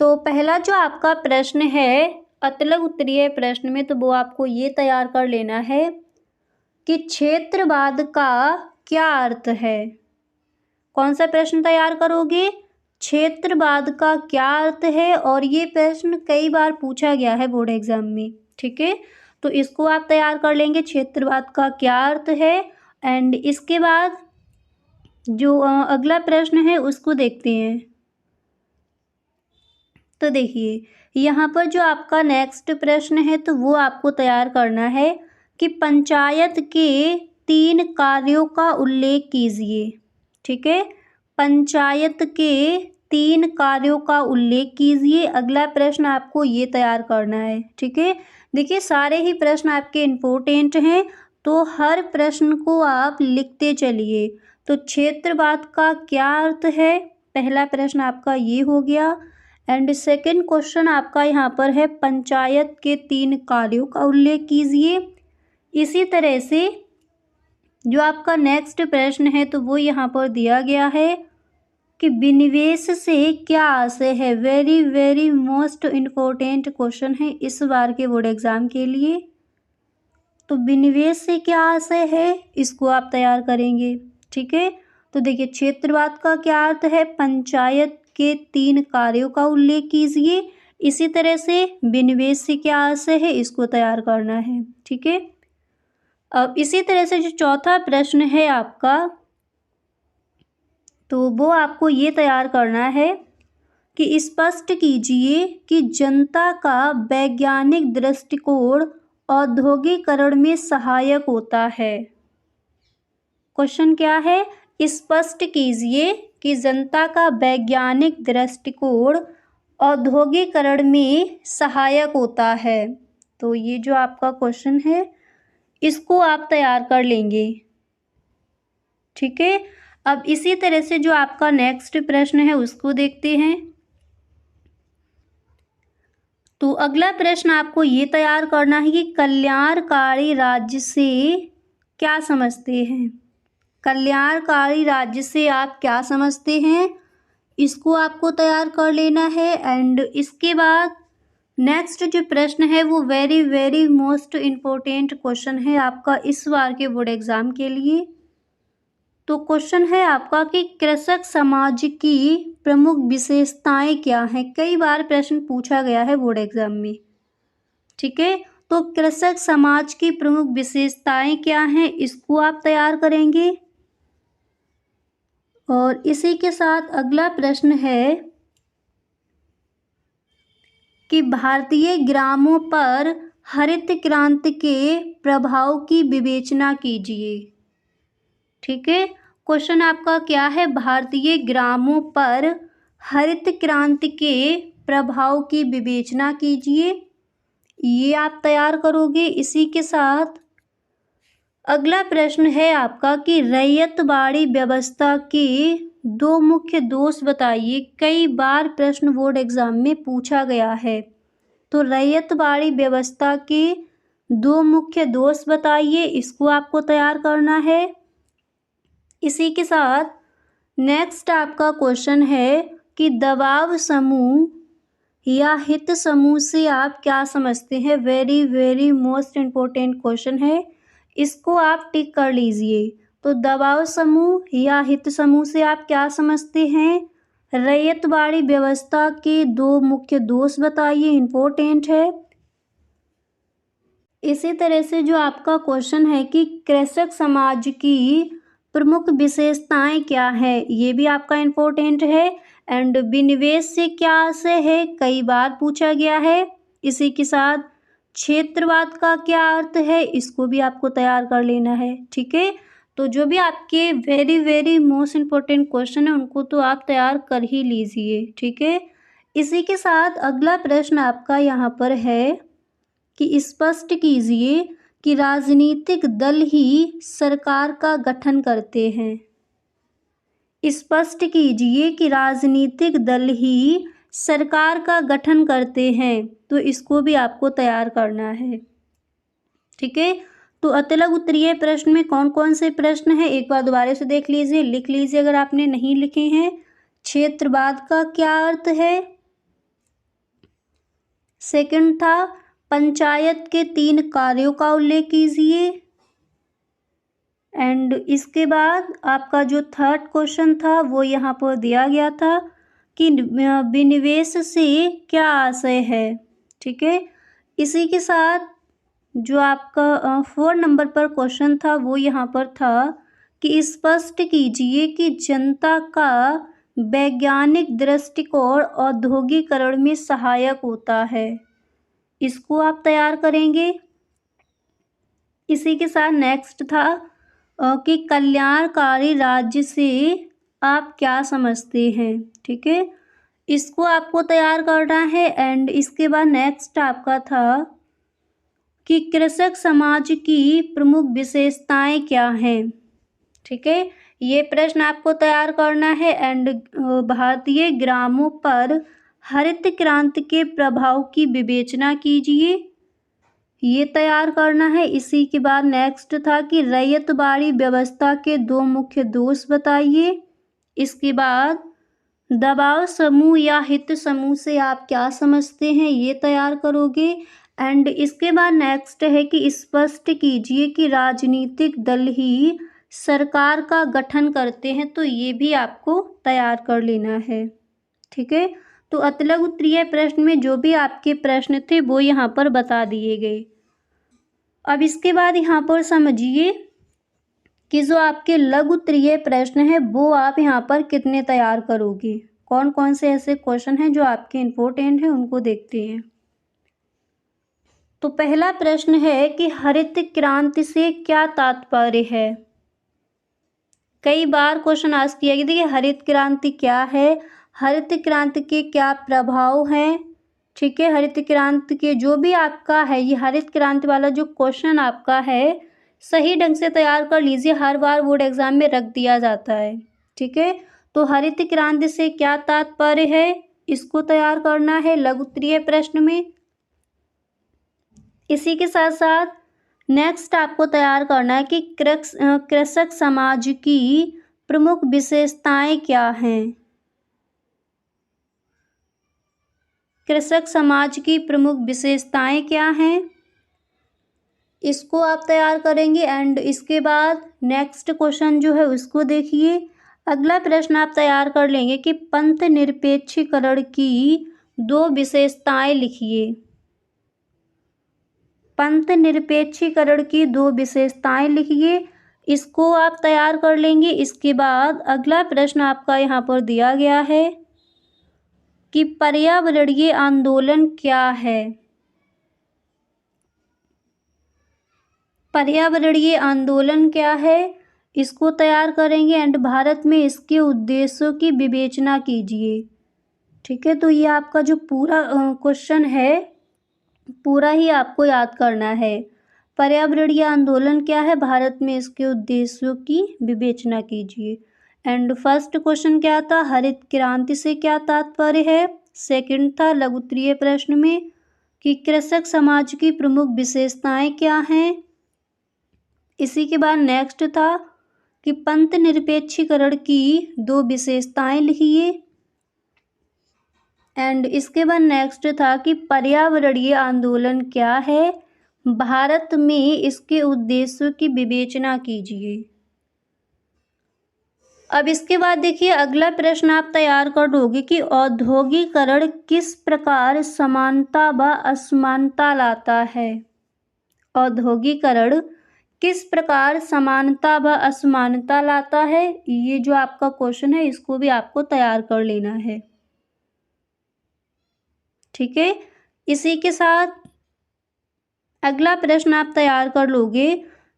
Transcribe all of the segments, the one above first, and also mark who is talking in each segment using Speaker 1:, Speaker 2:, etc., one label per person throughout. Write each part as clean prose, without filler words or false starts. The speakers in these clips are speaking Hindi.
Speaker 1: तो पहला जो आपका प्रश्न है अतलग उत्तरीय प्रश्न में, तो वो आपको ये तैयार कर लेना है कि क्षेत्रवाद का क्या अर्थ है। कौन सा प्रश्न तैयार करोगे? क्षेत्रवाद का क्या अर्थ है, और ये प्रश्न कई बार पूछा गया है बोर्ड एग्जाम में। ठीक है, तो इसको आप तैयार कर लेंगे, क्षेत्रवाद का क्या अर्थ है। एंड इसके बाद जो अगला प्रश्न है उसको देखते हैं। तो देखिए यहाँ पर जो आपका नेक्स्ट प्रश्न है तो वो आपको तैयार करना है कि पंचायत के 3 कार्यों का उल्लेख कीजिए। ठीक है, पंचायत के 3 कार्यों का उल्लेख कीजिए। अगला प्रश्न आपको ये तैयार करना है। ठीक है, देखिए सारे ही प्रश्न आपके इम्पोर्टेंट हैं, तो हर प्रश्न को आप लिखते चलिए। तो क्षेत्रवाद का क्या अर्थ है, पहला प्रश्न आपका ये हो गया। एंड सेकंड क्वेश्चन आपका यहाँ पर है पंचायत के 3 कार्यों का उल्लेख कीजिए। इसी तरह से जो आपका नेक्स्ट प्रश्न है तो वो यहाँ पर दिया गया है कि विनिवेश से क्या आशय है। Very very most important question है इस बार के बोर्ड एग्जाम के लिए। तो विनिवेश से क्या आशय है, इसको आप तैयार करेंगे। ठीक है, तो देखिए क्षेत्रवाद का क्या अर्थ है, पंचायत के 3 कार्यों का उल्लेख कीजिए। इसी तरह से विनिवेश से क्या आशय है, इसको तैयार करना है। ठीक है, अब इसी तरह से जो चौथा प्रश्न है आपका, तो वो आपको ये तैयार करना है कि स्पष्ट कीजिए कि जनता का वैज्ञानिक दृष्टिकोण औद्योगिकरण में सहायक होता है। क्वेश्चन क्या है, स्पष्ट कीजिए कि जनता का वैज्ञानिक दृष्टिकोण औद्योगिकरण में सहायक होता है। तो ये जो आपका क्वेश्चन है इसको आप तैयार कर लेंगे। ठीक है, अब इसी तरह से जो आपका नेक्स्ट प्रश्न है उसको देखते हैं। तो अगला प्रश्न आपको ये तैयार करना है कि कल्याणकारी राज्य से क्या समझते हैं। कल्याणकारी राज्य से आप क्या समझते हैं, इसको आपको तैयार कर लेना है। एंड इसके बाद नेक्स्ट जो प्रश्न है वो very very most important question है आपका इस बार के बोर्ड एग्जाम के लिए। तो क्वेश्चन है आपका कि कृषक समाज की प्रमुख विशेषताएं क्या हैं। कई बार प्रश्न पूछा गया है बोर्ड एग्जाम में। ठीक है, तो कृषक समाज की प्रमुख विशेषताएं क्या हैं, इसको आप तैयार करेंगे। और इसी के साथ अगला प्रश्न है कि भारतीय ग्रामों पर हरित क्रांति के प्रभाव की विवेचना कीजिए। ठीक है, क्वेश्चन आपका क्या है, भारतीय ग्रामों पर हरित क्रांति के प्रभाव की विवेचना कीजिए। ये आप तैयार करोगे। इसी के साथ अगला प्रश्न है आपका कि रैयतवाड़ी व्यवस्था के 2 मुख्य दोष बताइए। कई बार प्रश्न बोर्ड एग्जाम में पूछा गया है। तो रैयतवाड़ी व्यवस्था के 2 मुख्य दोष बताइए, इसको आपको तैयार करना है। इसी के साथ नेक्स्ट आपका क्वेश्चन है कि दबाव समूह या हित समूह से आप क्या समझते हैं। Very very most important question है, इसको आप टिक कर लीजिए। तो दबाव समूह या हित समूह से आप क्या समझते हैं। रैयतवाड़ी व्यवस्था के 2 मुख्य दोष बताइए, इम्पोर्टेंट है। इसी तरह से जो आपका क्वेश्चन है कि कृषक समाज की प्रमुख विशेषताएं क्या है, ये भी आपका इम्पोर्टेंट है। एंड विनिवेश से क्या आशय है, कई बार पूछा गया है। इसी के साथ क्षेत्रवाद का क्या अर्थ है, इसको भी आपको तैयार कर लेना है। ठीक है, तो जो भी आपके very very most important question है उनको तो आप तैयार कर ही लीजिए। ठीक है, इसी के साथ अगला प्रश्न आपका यहाँ पर है कि स्पष्ट कीजिए कि राजनीतिक दल ही सरकार का गठन करते हैं। स्पष्ट कीजिए कि राजनीतिक दल ही सरकार का गठन करते हैं, तो इसको भी आपको तैयार करना है। ठीक है, तो अतलग उत्तरीय प्रश्न में कौन कौन से प्रश्न हैं एक बार दोबारा से देख लीजिए, लिख लीजिए अगर आपने नहीं लिखे हैं। क्षेत्रवाद का क्या अर्थ है, सेकंड था पंचायत के 3 कार्यों का उल्लेख कीजिए। एंड इसके बाद आपका जो थर्ड क्वेश्चन था वो यहाँ पर दिया गया था कि विनिवेश से क्या आशय है। ठीक है, इसी के साथ जो आपका 4 नंबर पर क्वेश्चन था वो यहाँ पर था कि स्पष्ट कीजिए कि जनता का वैज्ञानिक दृष्टिकोण औद्योगिकरण में सहायक होता है। इसको आप तैयार करेंगे। इसी के साथ नेक्स्ट था कि कल्याणकारी राज्य से आप क्या समझते हैं। ठीक है, इसको आपको तैयार करना है। एंड इसके बाद नेक्स्ट आपका था कि कृषक समाज की प्रमुख विशेषताएं क्या हैं। ठीक है, ये प्रश्न आपको तैयार करना है। एंड भारतीय ग्रामों पर हरित क्रांति के प्रभाव की विवेचना कीजिए, ये तैयार करना है। इसी के बाद नेक्स्ट था कि रैयतवाड़ी व्यवस्था के 2 मुख्य दोष बताइए। इसके बाद दबाव समूह या हित समूह से आप क्या समझते हैं, ये तैयार करोगे। एंड इसके बाद नेक्स्ट है कि स्पष्ट कीजिए कि राजनीतिक दल ही सरकार का गठन करते हैं, तो ये भी आपको तैयार कर लेना है। ठीक है, तो अतलग उत्तरीय प्रश्न में जो भी आपके प्रश्न थे वो यहाँ पर बता दिए गए। अब इसके बाद यहाँ पर समझिए कि जो आपके लघु उत्तरीय प्रश्न है वो आप यहाँ पर कितने तैयार करोगे, कौन कौन से ऐसे क्वेश्चन हैं जो आपके इम्पोर्टेंट हैं, उनको देखते हैं। तो पहला प्रश्न है कि हरित क्रांति से क्या तात्पर्य है। कई बार क्वेश्चन आस्क किया गया कि हरित क्रांति क्या है, हरित क्रांति के क्या प्रभाव हैं। ठीक है, हरित क्रांति के जो भी आपका है, ये हरित क्रांति वाला जो क्वेश्चन आपका है सही ढंग से तैयार कर लीजिए, हर बार बोर्ड एग्जाम में रख दिया जाता है। ठीक है, तो हरित क्रांति से क्या तात्पर्य है, इसको तैयार करना है लघु उत्तरीय प्रश्न में। इसी के साथ साथ नेक्स्ट आपको तैयार करना है कि कृषक समाज की प्रमुख विशेषताएं क्या हैं। कृषक समाज की प्रमुख विशेषताएं क्या हैं, इसको आप तैयार करेंगे। एंड इसके बाद नेक्स्ट क्वेश्चन जो है उसको देखिए। अगला प्रश्न आप तैयार कर लेंगे कि पंथ निरपेक्षीकरण की 2 विशेषताएं लिखिए। पंथ निरपेक्षीकरण की 2 विशेषताएं लिखिए, इसको आप तैयार कर लेंगे। इसके बाद अगला प्रश्न आपका यहाँ पर दिया गया है कि पर्यावरणीय आंदोलन क्या है। पर्यावरणीय आंदोलन क्या है, इसको तैयार करेंगे। एंड भारत में इसके उद्देश्यों की विवेचना कीजिए। ठीक है, तो ये आपका जो पूरा क्वेश्चन है पूरा ही आपको याद करना है। पर्यावरणीय आंदोलन क्या है, भारत में इसके उद्देश्यों की विवेचना कीजिए। एंड फर्स्ट क्वेश्चन क्या था, हरित क्रांति से क्या तात्पर्य है। सेकंड था लघु उत्तरीय प्रश्न में कि कृषक समाज की प्रमुख विशेषताएं क्या हैं। इसी के बाद नेक्स्ट था कि पंथ निरपेक्षीकरण की 2 विशेषताएं लिखिए। एंड इसके बाद नेक्स्ट था कि पर्यावरणीय आंदोलन क्या है, भारत में इसके उद्देश्यों की विवेचना कीजिए। अब इसके बाद देखिए अगला प्रश्न आप तैयार कर लोगे कि औद्योगिकरण किस प्रकार समानता व असमानता लाता है। औद्योगिकरण किस प्रकार समानता व असमानता लाता है, ये जो आपका क्वेश्चन है इसको भी आपको तैयार कर लेना है। ठीक है, इसी के साथ अगला प्रश्न आप तैयार कर लोगे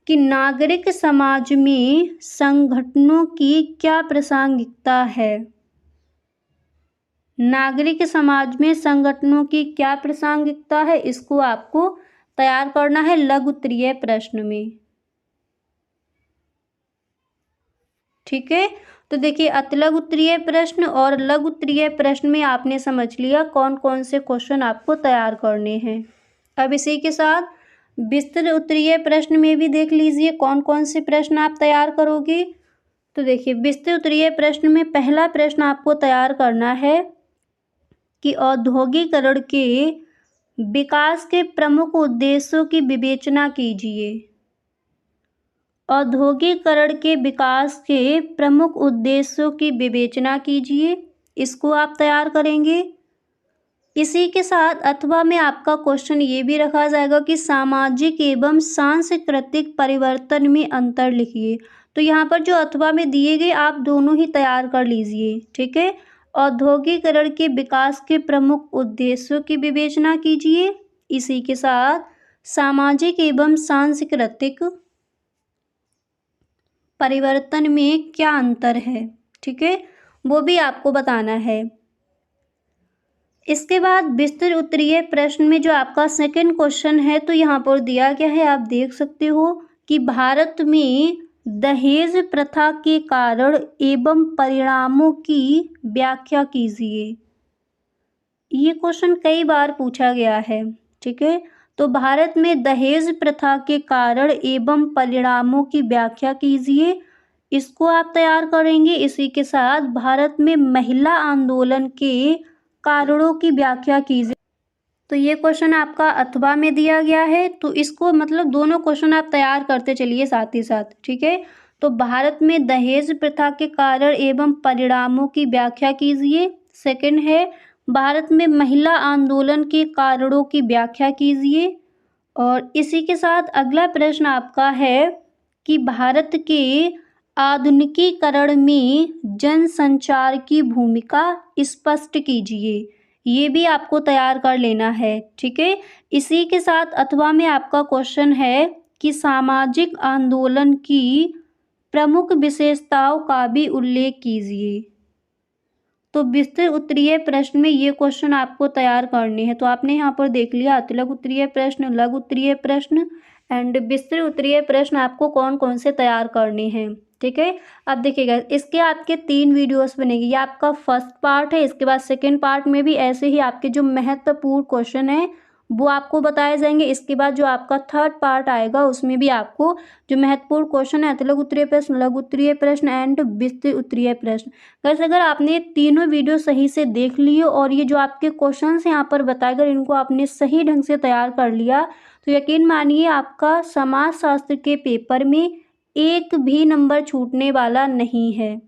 Speaker 1: कि नागरिक समाज में संगठनों की क्या प्रासंगिकता है। नागरिक समाज में संगठनों की क्या प्रासंगिकता है, इसको आपको तैयार करना है लघु उत्तरीय प्रश्न में। ठीक है, तो देखिए अतिलघु उत्तरीय प्रश्न और लघु उत्तरीय प्रश्न में आपने समझ लिया कौन कौन से क्वेश्चन आपको तैयार करने हैं। अब इसी के साथ विस्तृत उत्तरीय प्रश्न में भी देख लीजिए कौन कौन से प्रश्न आप तैयार करोगे। तो देखिए विस्तृत उत्तरीय प्रश्न में पहला प्रश्न आपको तैयार करना है कि औद्योगिकरण के विकास के प्रमुख उद्देश्यों की विवेचना कीजिए। औद्योगिकरण के विकास के प्रमुख उद्देश्यों की विवेचना कीजिए, इसको आप तैयार करेंगे। इसी के साथ अथवा में आपका क्वेश्चन ये भी रखा जाएगा कि सामाजिक एवं सांस्कृतिक परिवर्तन में अंतर लिखिए। तो यहाँ पर जो अथवा में दिए गए आप दोनों ही तैयार कर लीजिए, ठीक है। औद्योगिकरण के विकास के प्रमुख उद्देश्यों की विवेचना कीजिए, इसी के साथ सामाजिक एवं सांस्कृतिक परिवर्तन में क्या अंतर है, ठीक है, वो भी आपको बताना है। इसके बाद विस्तृत उत्तरीय प्रश्न में जो आपका सेकंड क्वेश्चन है, तो यहाँ पर दिया गया है, आप देख सकते हो कि भारत में दहेज प्रथा के कारण एवं परिणामों की व्याख्या कीजिए। ये क्वेश्चन कई बार पूछा गया है, ठीक है। तो भारत में दहेज प्रथा के कारण एवं परिणामों की व्याख्या कीजिए, इसको आप तैयार करेंगे। इसी के साथ भारत में महिला आंदोलन के कारणों की व्याख्या कीजिए। तो ये क्वेश्चन आपका अथवा में दिया गया है, तो इसको मतलब दोनों क्वेश्चन आप तैयार करते चलिए साथ ही साथ, ठीक है। तो भारत में दहेज प्रथा के कारण एवं परिणामों की व्याख्या कीजिए। सेकंड है भारत में महिला आंदोलन के कारणों की व्याख्या कीजिए। और इसी के साथ अगला प्रश्न आपका है कि भारत के आधुनिकीकरण में जनसंचार की भूमिका स्पष्ट कीजिए। ये भी आपको तैयार कर लेना है, ठीक है। इसी के साथ अथवा में आपका क्वेश्चन है कि सामाजिक आंदोलन की प्रमुख विशेषताओं का भी उल्लेख कीजिए। तो विस्तृत उत्तरीय प्रश्न में ये क्वेश्चन आपको तैयार करने हैं। तो आपने यहाँ पर देख लिया अतिलघु उत्तरीय प्रश्न, लघु उत्तरीय प्रश्न एंड विस्तृत उत्तरीय प्रश्न आपको कौन कौन से तैयार करने हैं, ठीक है। अब देखिएगा इसके आपके 3 वीडियोस बनेगी। ये आपका फर्स्ट पार्ट है, इसके बाद सेकंड पार्ट में भी ऐसे ही आपके जो महत्वपूर्ण क्वेश्चन है वो आपको बताए जाएंगे। इसके बाद जो आपका थर्ड पार्ट आएगा उसमें भी आपको जो महत्वपूर्ण क्वेश्चन है अतिलघु उत्तरीय प्रश्न, लघु उत्तरीय प्रश्न एंड विस्तृत उत्तरीय प्रश्न। वैसे अगर आपने तीनों वीडियो सही से देख लिए और ये जो आपके क्वेश्चन यहाँ पर बताए गए इनको आपने सही ढंग से तैयार कर लिया तो यकीन मानिए आपका समाजशास्त्र के पेपर में एक भी नंबर छूटने वाला नहीं है,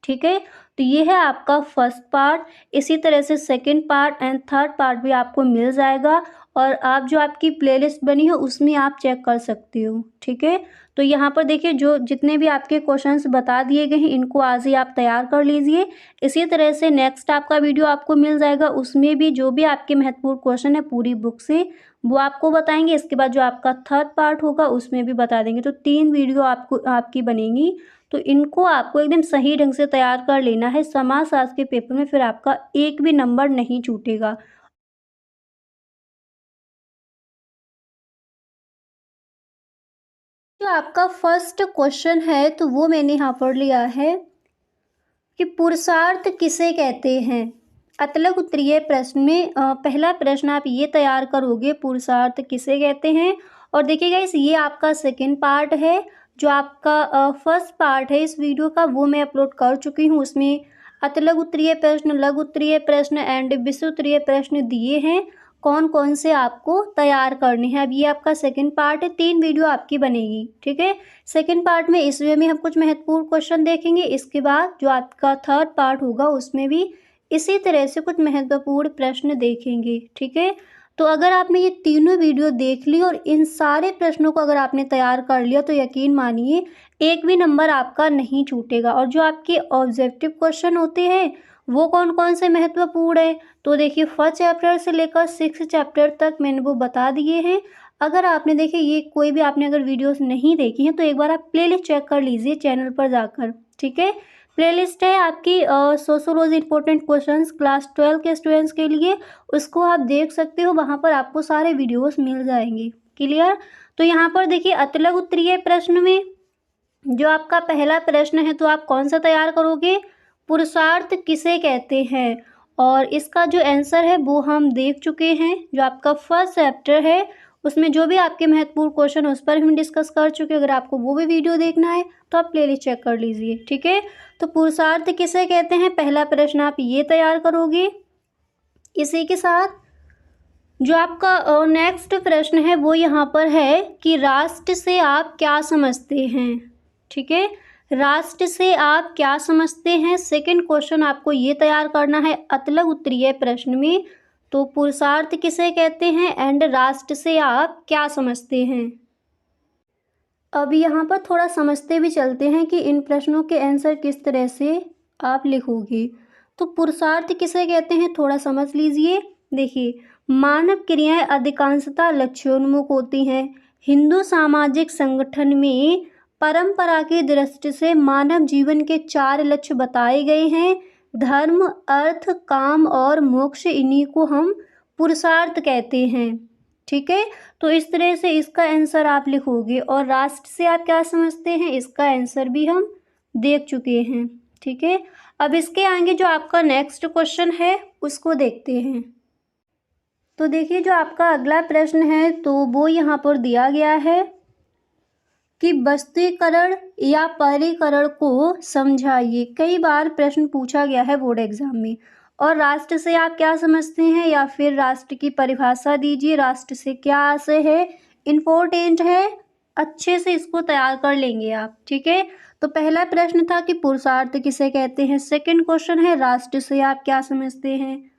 Speaker 1: ठीक है। तो ये है आपका फर्स्ट पार्ट। इसी तरह से second part and third part भी आपको मिल जाएगा और आप जो आपकी प्लेलिस्ट बनी है उसमें आप चेक कर सकते हो, ठीक है। तो यहाँ पर देखिए जो जितने भी आपके क्वेश्चंस बता दिए गए हैं इनको आज ही आप तैयार कर लीजिए। इसी तरह से नेक्स्ट आपका वीडियो आपको मिल जाएगा, उसमें भी जो भी आपके महत्वपूर्ण क्वेश्चन है पूरी बुक से वो आपको बताएंगे। इसके बाद जो आपका थर्ड पार्ट होगा उसमें भी बता देंगे। तो 3 वीडियो आपकी बनेंगी, तो इनको आपको एकदम सही ढंग से तैयार कर लेना है समाजशास्त्र के पेपर में, फिर आपका एक भी नंबर नहीं छूटेगा। जो आपका फर्स्ट क्वेश्चन है तो वो मैंने यहाँ पर लिया है कि पुरुषार्थ किसे कहते हैं। अतिलघु उत्तरीय प्रश्न में पहला प्रश्न आप ये तैयार करोगे पुरुषार्थ किसे कहते हैं। और देखिए गाइस ये आपका सेकंड पार्ट है। जो आपका फर्स्ट पार्ट है इस वीडियो का वो मैं अपलोड कर चुकी हूँ, उसमें अतिलघु उत्तरीय प्रश्न, लघु उत्तरीय प्रश्न एंड विस्तृत उत्तरीय प्रश्न दिए हैं कौन कौन से आपको तैयार करने हैं। अब ये आपका सेकंड पार्ट है, 3 वीडियो आपकी बनेगी, ठीक है। सेकंड पार्ट में इसमें भी हम कुछ महत्वपूर्ण क्वेश्चन देखेंगे। इसके बाद जो आपका थर्ड पार्ट होगा उसमें भी इसी तरह से कुछ महत्वपूर्ण प्रश्न देखेंगे, ठीक है। तो अगर आपने ये तीनों वीडियो देख ली और इन सारे प्रश्नों को अगर आपने तैयार कर लिया तो यकीन मानिए एक भी नंबर आपका नहीं छूटेगा। और जो आपके ऑब्जेक्टिव क्वेश्चन होते हैं वो कौन कौन से महत्वपूर्ण है तो देखिए फर्स्ट चैप्टर से लेकर 6th चैप्टर तक मैंने वो बता दिए हैं। अगर आपने देखिए ये कोई भी आपने अगर वीडियोस नहीं देखी हैं तो एक बार आप प्लेलिस्ट चेक कर लीजिए चैनल पर जाकर, ठीक है। प्लेलिस्ट है आपकी सोशियोलॉजी इंपॉर्टेंट क्वेश्चंस क्लास 12 के स्टूडेंट्स के लिए, उसको आप देख सकते हो, वहाँ पर आपको सारे वीडियोस मिल जाएंगे, क्लियर। तो यहाँ पर देखिए अतिलघु उत्तरीय प्रश्न में जो आपका पहला प्रश्न है तो आप कौन सा तैयार करोगे, पुरुषार्थ किसे कहते हैं। और इसका जो आंसर है वो हम देख चुके हैं। जो आपका फर्स्ट चैप्टर है उसमें जो भी आपके महत्वपूर्ण क्वेश्चन उस पर हम डिस्कस कर चुके हैं। अगर आपको वो भी वीडियो देखना है तो आप प्लेलिस्ट चेक कर लीजिए, ठीक है। तो पुरुषार्थ किसे कहते हैं पहला प्रश्न आप ये तैयार करोगे। इसी के साथ जो आपका नेक्स्ट प्रश्न है वो यहाँ पर है कि राष्ट्र से आप क्या समझते हैं। ठीक है, राष्ट्र से आप क्या समझते हैं, सेकंड क्वेश्चन आपको ये तैयार करना है अतलग उत्तरीय प्रश्न में। तो पुरुषार्थ किसे कहते हैं एंड राष्ट्र से आप क्या समझते हैं। अब यहाँ पर थोड़ा समझते भी चलते हैं कि इन प्रश्नों के आंसर किस तरह से आप लिखोगे। तो पुरुषार्थ किसे कहते हैं थोड़ा समझ लीजिए। देखिए, मानव क्रियाएं अधिकांशतः लक्ष्योन्मुख होती हैं। हिंदू सामाजिक संगठन में परंपरा की दृष्टि से मानव जीवन के 4 लक्ष्य बताए गए हैं। धर्म, अर्थ, काम और मोक्ष, इन्हीं को हम पुरुषार्थ कहते हैं। ठीक है, तो इस तरह से इसका आंसर आप लिखोगे। और राष्ट्र से आप क्या समझते हैं, इसका आंसर भी हम देख चुके हैं। ठीक है, अब इसके आगे जो आपका नेक्स्ट क्वेश्चन है उसको देखते हैं। तो देखिए, जो आपका अगला प्रश्न है तो वो यहाँ पर दिया गया है कि वस्तुकरण या परिकरण को समझाइए। कई बार प्रश्न पूछा गया है बोर्ड एग्जाम में। और राष्ट्र से आप क्या समझते हैं या फिर राष्ट्र की परिभाषा दीजिए, राष्ट्र से क्या आशय है, इम्पोर्टेंट है, अच्छे से इसको तैयार कर लेंगे आप। ठीक है, तो पहला प्रश्न था कि पुरुषार्थ किसे कहते हैं, सेकंड क्वेश्चन है राष्ट्र से आप क्या समझते हैं।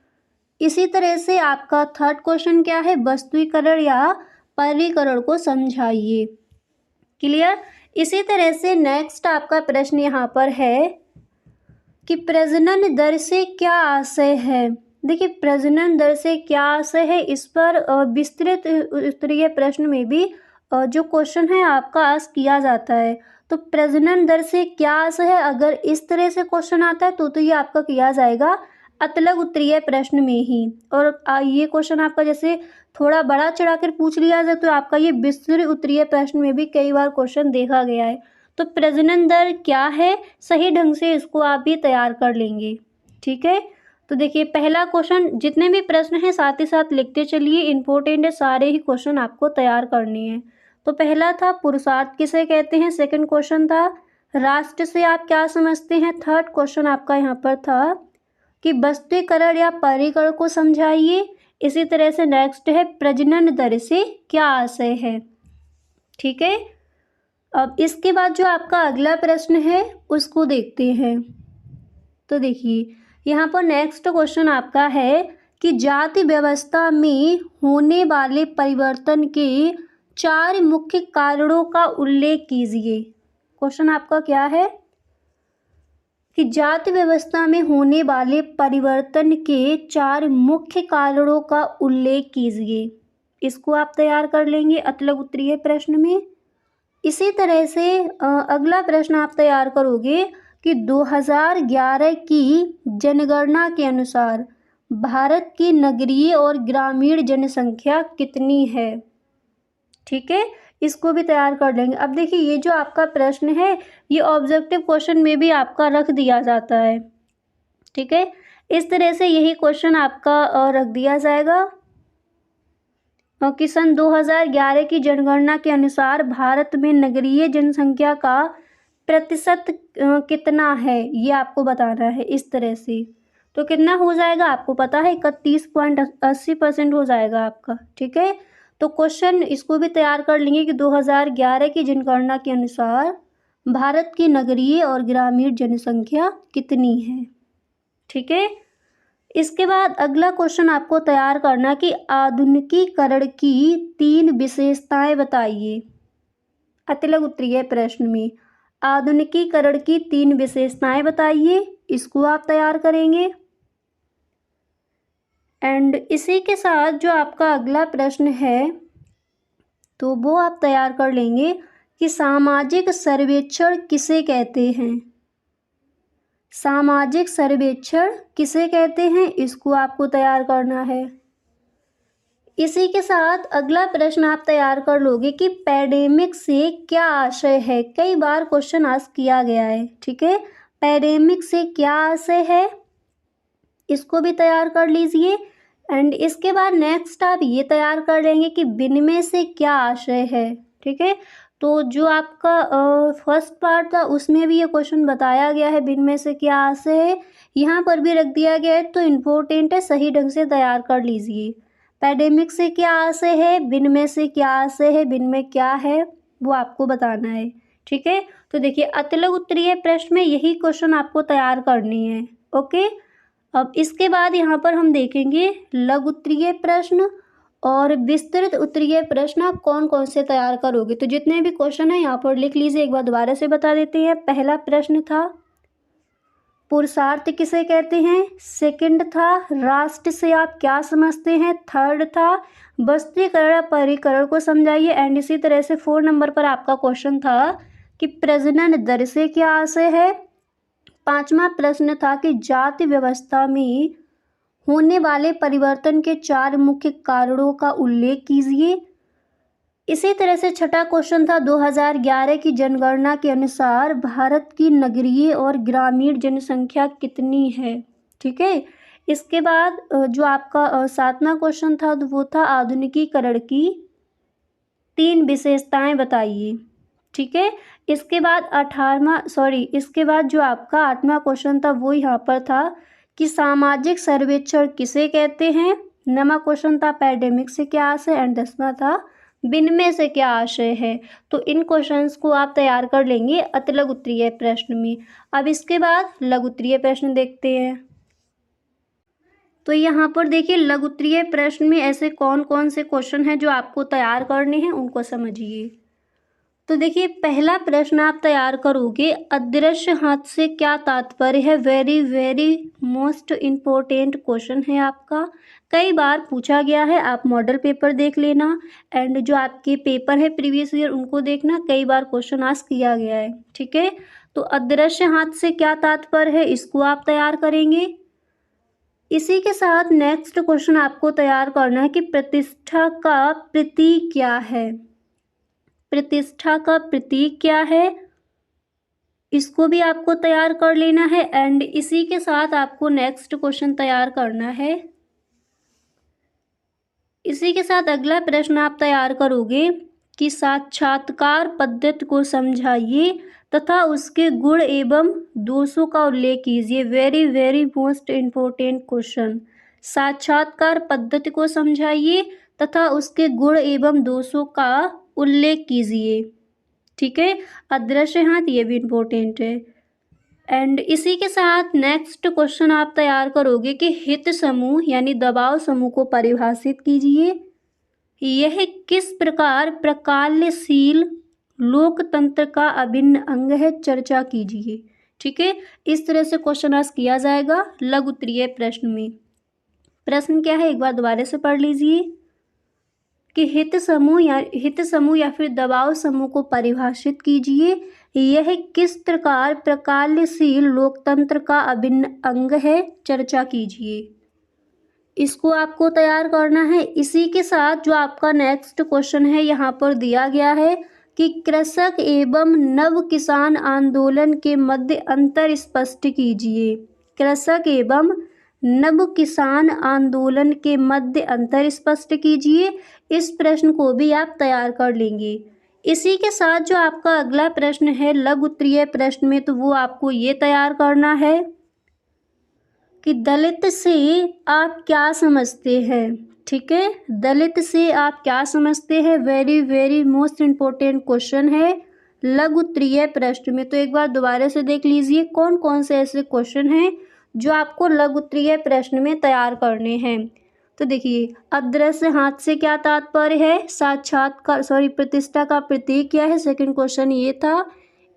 Speaker 1: इसी तरह से आपका थर्ड क्वेश्चन क्या है, वस्तुकरण या परिकरण को समझाइए। क्लियर। इसी तरह से नेक्स्ट आपका प्रश्न यहाँ पर है कि प्रजनन दर से क्या आशय है। देखिए, प्रजनन दर से क्या आशय है, इस पर विस्तृत उत्तरीय प्रश्न में भी जो क्वेश्चन है आपका आस्क किया जाता है। तो प्रजनन दर से क्या आशय है, अगर इस तरह से क्वेश्चन आता है तो ये आपका किया जाएगा अतलग उत्तरीय प्रश्न में ही। और ये क्वेश्चन आपका जैसे थोड़ा बड़ा चढ़ाकर पूछ लिया जाए तो आपका ये विस्तृत उत्तरीय प्रश्न में भी कई बार क्वेश्चन देखा गया है। तो प्रजनन दर क्या है, सही ढंग से इसको आप भी तैयार कर लेंगे। ठीक है, तो देखिए पहला क्वेश्चन, जितने भी प्रश्न हैं साथ ही साथ लिखते चलिए, इंपॉर्टेंट है, सारे ही क्वेश्चन आपको तैयार करने हैं। तो पहला था पुरुषार्थ किसे कहते हैं, सेकंड क्वेश्चन था राष्ट्र से आप क्या समझते हैं, थर्ड क्वेश्चन आपका यहाँ पर था कि वस्तुकरण या परिकरण को समझाइए। इसी तरह से नेक्स्ट है प्रजनन दर से क्या आशय है। ठीक है, अब इसके बाद जो आपका अगला प्रश्न है उसको देखते हैं। तो देखिए, यहाँ पर नेक्स्ट क्वेश्चन आपका है कि जाति व्यवस्था में होने वाले परिवर्तन के 4 मुख्य कारणों का उल्लेख कीजिए। क्वेश्चन आपका क्या है कि जाति व्यवस्था में होने वाले परिवर्तन के 4 मुख्य कारणों का उल्लेख कीजिए। इसको आप तैयार कर लेंगे अतलग उत्तरीय प्रश्न में। इसी तरह से अगला प्रश्न आप तैयार करोगे कि 2011 की जनगणना के अनुसार भारत की नगरीय और ग्रामीण जनसंख्या कितनी है। ठीक है, इसको भी तैयार कर लेंगे। अब देखिए, ये जो आपका प्रश्न है ये ऑब्जेक्टिव क्वेश्चन में भी आपका रख दिया जाता है। ठीक है, इस तरह से यही क्वेश्चन आपका रख दिया जाएगा कि सन 2011 की जनगणना के अनुसार भारत में नगरीय जनसंख्या का प्रतिशत कितना है, ये आपको बताना है। इस तरह से तो कितना हो जाएगा आपको पता है, 31.80% हो जाएगा आपका। ठीक है, तो क्वेश्चन इसको भी तैयार कर लेंगे कि 2011 की जनगणना के अनुसार भारत की नगरीय और ग्रामीण जनसंख्या कितनी है। ठीक है, इसके बाद अगला क्वेश्चन आपको तैयार करना कि आधुनिकीकरण की 3 विशेषताएं बताइए। अतलग उत्तरीय प्रश्न में आधुनिकीकरण की 3 विशेषताएं बताइए, इसको आप तैयार करेंगे। एंड इसी के साथ जो आपका अगला प्रश्न है तो वो आप तैयार कर लेंगे कि सामाजिक सर्वेक्षण किसे कहते हैं। सामाजिक सर्वेक्षण किसे कहते हैं, इसको आपको तैयार करना है। इसी के साथ अगला प्रश्न आप तैयार कर लोगे कि पैंडेमिक से क्या आशय है। कई बार क्वेश्चन आस्क किया गया है। ठीक है, पैंडेमिक से क्या आशय है, इसको भी तैयार कर लीजिए। एंड इसके बाद नेक्स्ट आप ये तैयार कर लेंगे कि विनिमय से क्या आशय है। ठीक है, तो जो आपका फर्स्ट पार्ट था उसमें भी ये क्वेश्चन बताया गया है, विनिमय से क्या आशय है, यहाँ पर भी रख दिया गया है। तो इम्पोर्टेंट है, सही ढंग से तैयार कर लीजिए। पैडेमिक से क्या आशय है, विनिमय से क्या आशय है, विनिमय क्या है वो आपको बताना है। ठीक है, तो देखिए अतिलघु उत्तरीय प्रश्न में यही क्वेश्चन आपको तैयार करनी है। ओके, अब इसके बाद यहाँ पर हम देखेंगे लघु उत्तरीय प्रश्न और विस्तृत उत्तरीय प्रश्न आप कौन कौन से तैयार करोगे। तो जितने भी क्वेश्चन है यहाँ पर लिख लीजिए, एक बार दोबारा से बता देते हैं। पहला प्रश्न था पुरुषार्थ किसे कहते हैं, सेकंड था राष्ट्र से आप क्या समझते हैं, थर्ड था वस्त्रीकरण परिकरण को समझाइए, एंड इसी तरह से 4 नंबर पर आपका क्वेश्चन था कि प्रजनन दर से क्या आशय है। 5वां प्रश्न था कि जाति व्यवस्था में होने वाले परिवर्तन के 4 मुख्य कारणों का उल्लेख कीजिए। इसी तरह से छठा क्वेश्चन था 2011 की जनगणना के अनुसार भारत की नगरीय और ग्रामीण जनसंख्या कितनी है। ठीक है, इसके बाद जो आपका 7वां क्वेश्चन था वो था आधुनिकीकरण की 3 विशेषताएं बताइए। ठीक है, इसके बाद इसके बाद जो आपका 8वां क्वेश्चन था वो यहाँ पर था कि सामाजिक सर्वेक्षण किसे कहते हैं। 9वां क्वेश्चन था पैंडेमिक से क्या आशय, एंड 10वां था विनिमय से क्या आशय है। तो इन क्वेश्चंस को आप तैयार कर लेंगे अतिलघु उत्तरीय प्रश्न में। अब इसके बाद लघु उत्तरीय प्रश्न देखते हैं। तो यहाँ पर देखिए लघु उत्तरीय प्रश्न में ऐसे कौन कौन से क्वेश्चन हैं जो आपको तैयार करने हैं, उनको समझिए। तो देखिए पहला प्रश्न आप तैयार करोगे, अदृश्य हाथ से क्या तात्पर्य है। Very very most important question है आपका, कई बार पूछा गया है। आप मॉडल पेपर देख लेना, एंड जो आपके पेपर है प्रीवियस ईयर उनको देखना, कई बार क्वेश्चन आस्क किया गया है। ठीक है, तो अदृश्य हाथ से क्या तात्पर्य है, इसको आप तैयार करेंगे। इसी के साथ नेक्स्ट क्वेश्चन आपको तैयार करना है कि प्रतिष्ठा का प्रतीक क्या है। प्रतिष्ठा का प्रतीक क्या है, इसको भी आपको तैयार कर लेना है। एंड इसी के साथ आपको नेक्स्ट क्वेश्चन तैयार करना है। इसी के साथ अगला प्रश्न आप तैयार करोगे कि साक्षात्कार पद्धति को समझाइए तथा उसके गुण एवं दोषों का उल्लेख कीजिए। Very very most important question, साक्षात्कार पद्धति को समझाइए तथा उसके गुण एवं दोषों का उल्लेख कीजिए। ठीक है, अदृश्य हाथ ये भी इम्पोर्टेंट है। एंड इसी के साथ नेक्स्ट क्वेश्चन आप तैयार करोगे कि हित समूह यानी दबाव समूह को परिभाषित कीजिए। यह किस प्रकार प्रकार्यशील लोकतंत्र का अभिन्न अंग है, चर्चा कीजिए। ठीक है, इस तरह से क्वेश्चन आस्क किया जाएगा लघु उत्तरीय प्रश्न में। प्रश्न क्या है एक बार दोबारा से पढ़ लीजिए कि हित समूह या फिर दबाव समूह को परिभाषित कीजिए। यह किस प्रकार प्रकार्यशील लोकतंत्र का अभिन्न अंग है, चर्चा कीजिए। इसको आपको तैयार करना है। इसी के साथ जो आपका नेक्स्ट क्वेश्चन है यहाँ पर दिया गया है कि कृषक एवं नव किसान आंदोलन के मध्य अंतर स्पष्ट कीजिए। कृषक एवं नव किसान आंदोलन के मध्य अंतर स्पष्ट कीजिए। इस प्रश्न को भी आप तैयार कर लेंगे। इसी के साथ जो आपका अगला प्रश्न है लघु उत्तरीय प्रश्न में, तो वो आपको ये तैयार करना है कि दलित से आप क्या समझते हैं। ठीक है, दलित से आप क्या समझते हैं, very very most important question है लघु उत्तरीय प्रश्न में। तो एक बार दोबारा से देख लीजिए कौन कौन से ऐसे क्वेश्चन हैं जो आपको लघु उत्तरीय प्रश्न में तैयार करने हैं। तो देखिए अदृश्य हाथ से क्या तात्पर्य है, प्रतिष्ठा का प्रतीक क्या है, सेकंड क्वेश्चन ये था।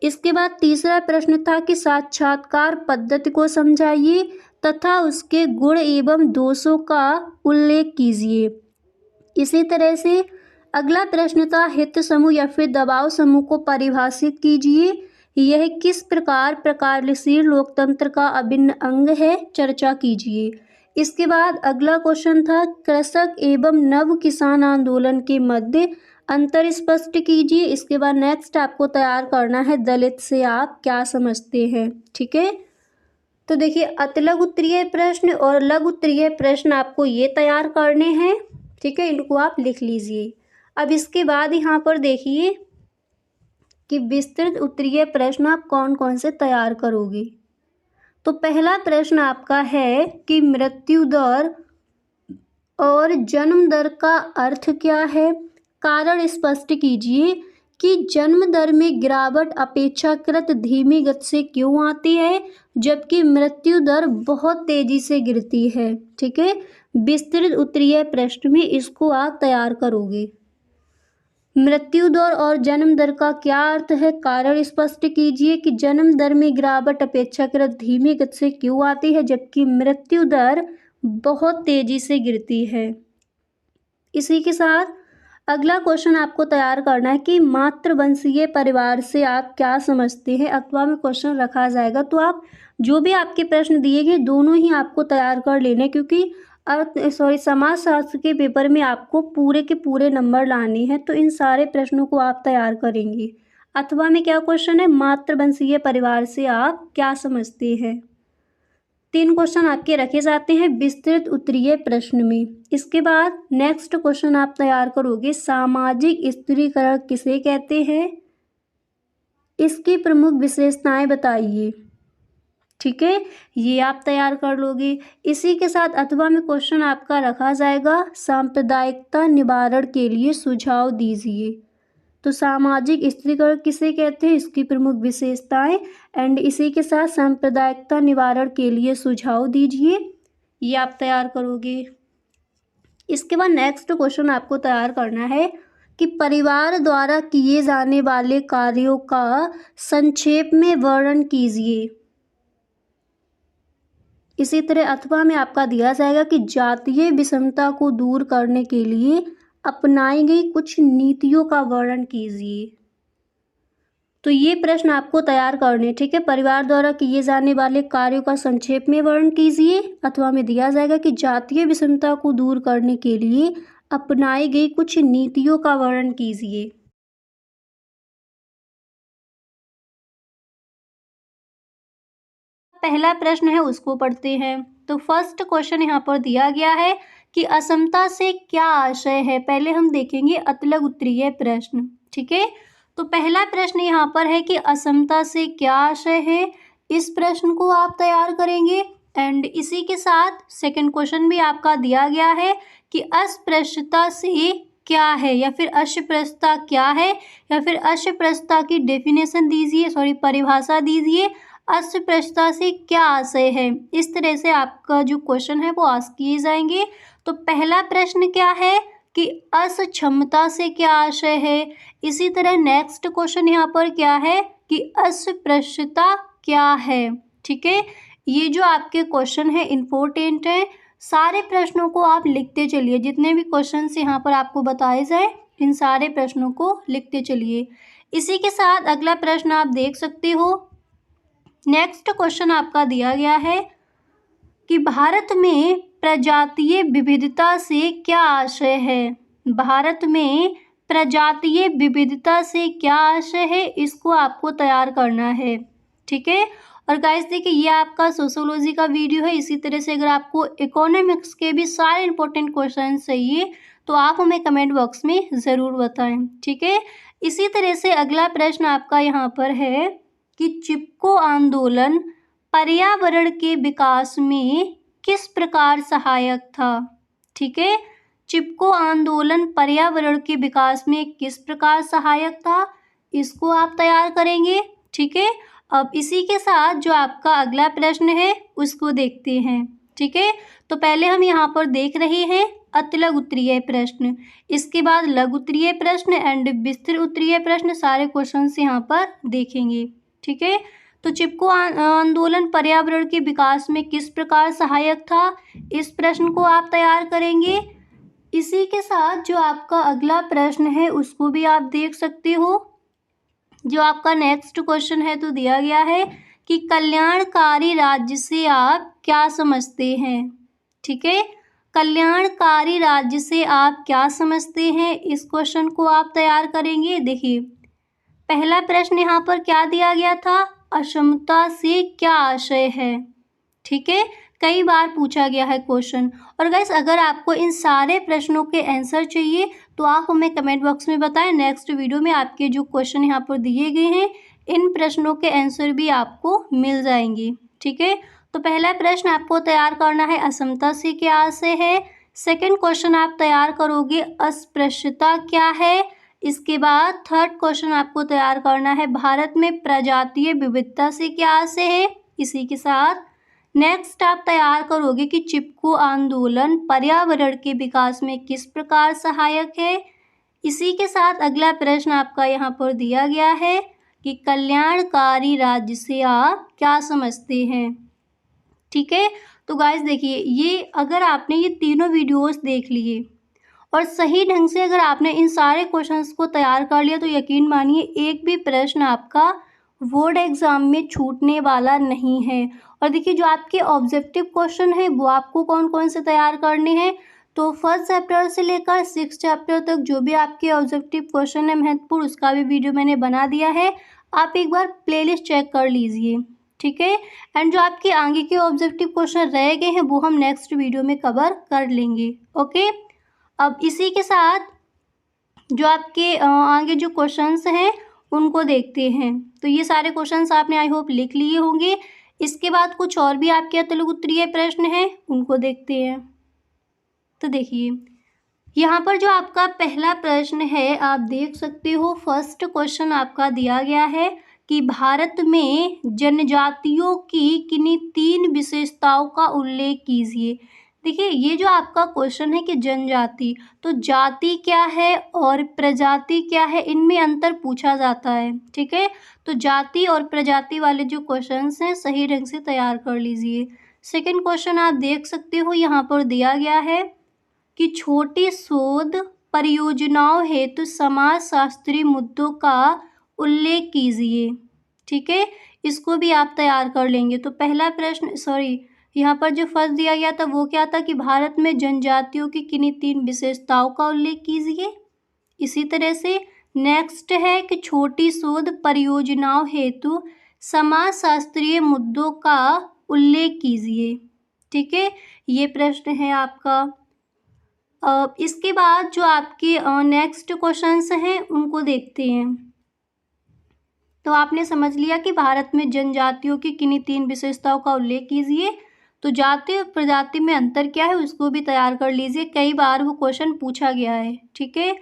Speaker 1: इसके बाद तीसरा प्रश्न था कि साक्षात्कार पद्धति को समझाइए तथा उसके गुण एवं दोषों का उल्लेख कीजिए। इसी तरह से अगला प्रश्न था हित समूह या फिर दबाव समूह को परिभाषित कीजिए। यह किस प्रकार प्रकार्यशील लोकतंत्र का अभिन्न अंग है, चर्चा कीजिए। इसके बाद अगला क्वेश्चन था कृषक एवं नव किसान आंदोलन के मध्य अंतर स्पष्ट कीजिए। इसके बाद नेक्स्ट आपको तैयार करना है दलित से आप क्या समझते हैं। ठीक है, तो देखिए अतिलघु उत्तरीय प्रश्न और लघु उत्तरीय प्रश्न आपको ये तैयार करने हैं। ठीक है, इनको आप लिख लीजिए। अब इसके बाद यहाँ पर देखिए कि विस्तृत उत्तरीय प्रश्न आप कौन कौन से तैयार करोगे। तो पहला प्रश्न आपका है कि मृत्यु दर और जन्म दर का अर्थ क्या है? कारण स्पष्ट कीजिए कि जन्म दर में गिरावट अपेक्षाकृत धीमी गति से क्यों आती है जबकि मृत्यु दर बहुत तेजी से गिरती है। ठीक है, विस्तृत उत्तरीय प्रश्न में इसको आप तैयार करोगे। मृत्यु दर और जन्म दर का क्या अर्थ है? कारण स्पष्ट कीजिए कि जन्म दर में गिरावट अपेक्षाकृत धीमी गति से क्यों आती है जबकि मृत्यु दर बहुत तेजी से गिरती है। इसी के साथ अगला क्वेश्चन आपको तैयार करना है कि मातृवंशीय परिवार से आप क्या समझते हैं। अथवा में क्वेश्चन रखा जाएगा तो आप जो भी आपके प्रश्न दिए गए दोनों ही आपको तैयार कर लेने, क्योंकि समाजशास्त्र के पेपर में आपको पूरे के पूरे नंबर लाने हैं, तो इन सारे प्रश्नों को आप तैयार करेंगे। अथवा में क्या क्वेश्चन है? मातृवंशीय परिवार से आप क्या समझते हैं। 3 क्वेश्चन आपके रखे जाते हैं विस्तृत उत्तरीय प्रश्न में। इसके बाद नेक्स्ट क्वेश्चन आप तैयार करोगे, सामाजिक स्त्रीकरण किसे कहते हैं, इसकी प्रमुख विशेषताएं बताइए। ठीक है, ये आप तैयार कर लोगे। इसी के साथ अथवा में क्वेश्चन आपका रखा जाएगा, सांप्रदायिकता निवारण के लिए सुझाव दीजिए। तो सामाजिक स्त्रीकरण किसे कहते हैं, इसकी प्रमुख विशेषताएं, एंड इसी के साथ सांप्रदायिकता निवारण के लिए सुझाव दीजिए। ये आप तैयार करोगे। इसके बाद नेक्स्ट क्वेश्चन आपको तैयार करना है कि परिवार द्वारा किए जाने वाले कार्यों का संक्षेप में वर्णन कीजिए। इसी तरह अथवा में आपका दिया जाएगा कि जातीय विषमता को दूर करने के लिए अपनाई गई कुछ नीतियों का वर्णन कीजिए। तो ये प्रश्न आपको तैयार करने। ठीक है, परिवार द्वारा किए जाने वाले कार्यों का संक्षेप में वर्णन कीजिए। अथवा में दिया जाएगा कि जातीय विषमता को दूर करने के लिए अपनाई गई कुछ नीतियों का वर्णन कीजिए। पहला प्रश्न है उसको पढ़ते हैं। तो फर्स्ट क्वेश्चन यहाँ पर दिया गया है कि असमता से क्या आशय है। पहले हम देखेंगे अतलग उत्तरीय प्रश्न। ठीक है, तो पहला प्रश्न यहाँ पर है कि असमता से क्या आशय है। इस प्रश्न को आप तैयार करेंगे। एंड इसी के साथ सेकंड क्वेश्चन भी आपका दिया गया है कि अस्पृश्यता से क्या है या फिर अस्पृश्यता क्या है या फिर अस्पृश्यता की डेफिनेशन दीजिए, परिभाषा दीजिए। अस्पृश्यता से क्या आशय है। इस तरह से आपका जो क्वेश्चन है वो आस्क किए जाएंगे। तो पहला प्रश्न क्या है कि असक्षमता से क्या आशय है। इसी तरह नेक्स्ट क्वेश्चन यहाँ पर क्या है कि अस्पृश्यता क्या है। ठीक है, ये जो आपके क्वेश्चन है इम्पोर्टेंट है। सारे प्रश्नों को आप लिखते चलिए, जितने भी क्वेश्चन यहाँ पर आपको बताए जाए इन सारे प्रश्नों को लिखते चलिए। इसी के साथ अगला प्रश्न आप देख सकते हो। नेक्स्ट क्वेश्चन आपका दिया गया है कि भारत में प्रजातीय विविधता से क्या आशय है। भारत में प्रजातीय विविधता से क्या आशय है, इसको आपको तैयार करना है। ठीक है, और गाइस देखिए ये आपका सोशियोलॉजी का वीडियो है। इसी तरह से अगर आपको इकोनॉमिक्स के भी सारे इंपॉर्टेंट क्वेश्चन चाहिए तो आप हमें कमेंट बॉक्स में ज़रूर बताएं। ठीक है, इसी तरह से अगला प्रश्न आपका यहाँ पर है कि चिपको आंदोलन पर्यावरण के विकास में किस प्रकार सहायक था। ठीक है, चिपको आंदोलन पर्यावरण के विकास में किस प्रकार सहायक था, इसको आप तैयार करेंगे। ठीक है, अब इसी के साथ जो आपका अगला प्रश्न है उसको देखते हैं। ठीक है, तो पहले हम यहाँ पर देख रहे हैं अतलग उत्तरीय प्रश्न, इसके बाद लघु उत्तरीय प्रश्न एंड विस्तृत उत्तरीय प्रश्न, सारे क्वेश्चन यहाँ पर देखेंगे। ठीक है, तो चिपको आंदोलन पर्यावरण के विकास में किस प्रकार सहायक था, इस प्रश्न को आप तैयार करेंगे। इसी के साथ जो आपका अगला प्रश्न है उसको भी आप देख सकते हो। जो आपका नेक्स्ट क्वेश्चन है तो दिया गया है कि कल्याणकारी राज्य से आप क्या समझते हैं। ठीक है, कल्याणकारी राज्य से आप क्या समझते हैं, इस क्वेश्चन को आप तैयार करेंगे। देखिए पहला प्रश्न यहाँ पर क्या दिया गया था, असमता से क्या आशय है। ठीक है, कई बार पूछा गया है क्वेश्चन। और गाइस अगर आपको इन सारे प्रश्नों के आंसर चाहिए तो आप हमें कमेंट बॉक्स में बताएं। नेक्स्ट वीडियो में आपके जो क्वेश्चन यहाँ पर दिए गए हैं इन प्रश्नों के आंसर भी आपको मिल जाएंगे। ठीक है, तो पहला प्रश्न आपको तैयार करना है असमता से क्या आशय है। सेकंड क्वेश्चन आप तैयार करोगे अस्पृश्यता क्या है। इसके बाद थर्ड क्वेश्चन आपको तैयार करना है भारत में प्रजातीय विविधता से क्या आशय है। इसी के साथ नेक्स्ट आप तैयार करोगे कि चिपको आंदोलन पर्यावरण के विकास में किस प्रकार सहायक है। इसी के साथ अगला प्रश्न आपका यहाँ पर दिया गया है कि कल्याणकारी राज्य से आप क्या समझते हैं। ठीक है, तो गाइस देखिए, ये अगर आपने ये तीनों वीडियोस देख लिए और सही ढंग से अगर आपने इन सारे क्वेश्चंस को तैयार कर लिया तो यकीन मानिए एक भी प्रश्न आपका बोर्ड एग्जाम में छूटने वाला नहीं है। और देखिए जो आपके ऑब्जेक्टिव क्वेश्चन है वो आपको कौन कौन से तैयार करने हैं, तो फर्स्ट चैप्टर से लेकर 6 चैप्टर तक जो भी आपके ऑब्जेक्टिव क्वेश्चन है महत्वपूर्ण, उसका भी वीडियो मैंने बना दिया है, आप एक बार प्लेलिस्ट चेक कर लीजिए। ठीक है, एंड जो आपके आगे के ऑब्जेक्टिव क्वेश्चन रह गए हैं वो हम नेक्स्ट वीडियो में कवर कर लेंगे। ओके, अब इसी के साथ जो आपके आगे जो क्वेश्चंस हैं उनको देखते हैं। तो ये सारे क्वेश्चंस आपने आई होप लिख लिए होंगे। इसके बाद कुछ और भी आपके अतुल उत्तरीय प्रश्न हैं उनको देखते हैं। तो देखिए यहाँ पर जो आपका पहला प्रश्न है आप देख सकते हो, फर्स्ट क्वेश्चन आपका दिया गया है कि भारत में जनजातियों की किन्हीं 3 विशेषताओं का उल्लेख कीजिए। देखिए ये जो आपका क्वेश्चन है कि जनजाति, तो जाति क्या है और प्रजाति क्या है, इनमें अंतर पूछा जाता है। ठीक है, तो जाति और प्रजाति वाले जो क्वेश्चंस हैं सही ढंग से तैयार कर लीजिए। सेकंड क्वेश्चन आप देख सकते हो यहाँ पर दिया गया है कि छोटी शोध परियोजनाओं हेतु समाज शास्त्रीय मुद्दों का उल्लेख कीजिए। ठीक है, इसको भी आप तैयार कर लेंगे। तो पहला प्रश्न यहाँ पर जो फर्स्ट दिया गया था वो क्या था कि भारत में जनजातियों की किन्हीं 3 विशेषताओं का उल्लेख कीजिए। इसी तरह से नेक्स्ट है कि छोटी शोध परियोजनाओं हेतु समाज शास्त्रीय मुद्दों का उल्लेख कीजिए। ठीक है, ये प्रश्न है आपका। इसके बाद जो आपके नेक्स्ट क्वेश्चंस हैं उनको देखते हैं। तो आपने समझ लिया कि भारत में जनजातियों की किन्हीं 3 विशेषताओं का उल्लेख कीजिए। तो जाति और प्रजाति में अंतर क्या है उसको भी तैयार कर लीजिए, कई बार वो क्वेश्चन पूछा गया है। ठीक है,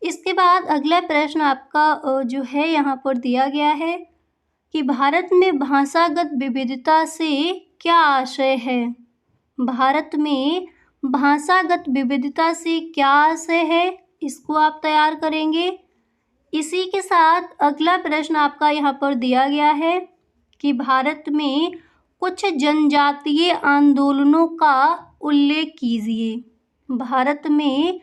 Speaker 1: इसके बाद अगला प्रश्न आपका जो है यहाँ पर दिया गया है कि भारत में भाषागत विविधता से क्या आशय है। भारत में भाषागत विविधता से क्या आशय है, इसको आप तैयार करेंगे। इसी के साथ अगला प्रश्न आपका यहाँ पर दिया गया है कि भारत में कुछ जनजातीय आंदोलनों का उल्लेख कीजिए। भारत में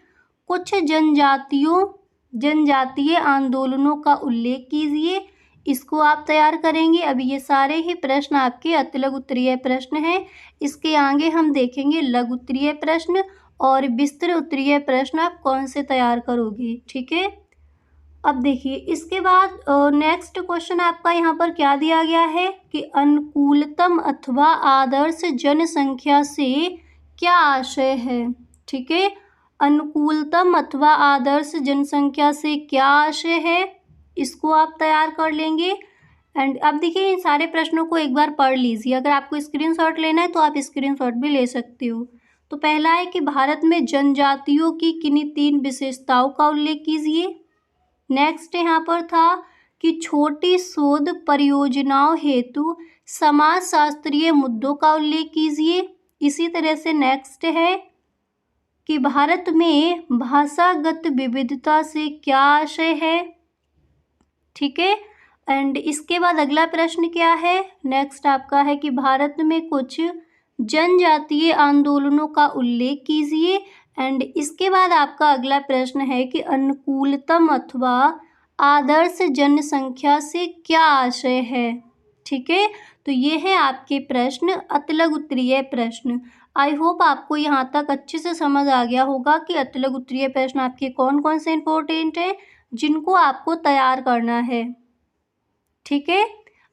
Speaker 1: कुछ जनजातीय आंदोलनों का उल्लेख कीजिए, इसको आप तैयार करेंगे। अभी ये सारे ही प्रश्न आपके अति लघु उत्तरीय प्रश्न हैं। इसके आगे हम देखेंगे लघु उत्तरीय प्रश्न और विस्तृत उत्तरीय प्रश्न आप कौन से तैयार करोगे। ठीक है, अब देखिए इसके बाद नेक्स्ट क्वेश्चन आपका यहाँ पर क्या दिया गया है कि अनुकूलतम अथवा आदर्श जनसंख्या से क्या आशय है। ठीक है, अनुकूलतम अथवा आदर्श जनसंख्या से क्या आशय है, इसको आप तैयार कर लेंगे। एंड अब देखिए इन सारे प्रश्नों को एक बार पढ़ लीजिए, अगर आपको स्क्रीनशॉट लेना है तो आप स्क्रीनशॉट भी ले सकते हो। तो पहला है कि भारत में जनजातियों की किन्हीं 3 विशेषताओं का उल्लेख कीजिए। नेक्स्ट यहाँ पर था कि छोटी शोध परियोजनाओं हेतु समाज शास्त्रीय मुद्दों का उल्लेख कीजिए। इसी तरह से नेक्स्ट है कि भारत में भाषागत विविधता से क्या आशय है। ठीक है, एंड इसके बाद अगला प्रश्न क्या है, नेक्स्ट आपका है कि भारत में कुछ जनजातीय आंदोलनों का उल्लेख कीजिए। एंड इसके बाद आपका अगला प्रश्न है कि अनुकूलतम अथवा आदर्श जनसंख्या से क्या आशय है। ठीक है, तो ये है आपके प्रश्न अति लघु उत्तरीय प्रश्न। आई होप आपको यहाँ तक अच्छे से समझ आ गया होगा कि अति लघु उत्तरीय प्रश्न आपके कौन कौन से इंपॉर्टेंट हैं जिनको आपको तैयार करना है। ठीक है,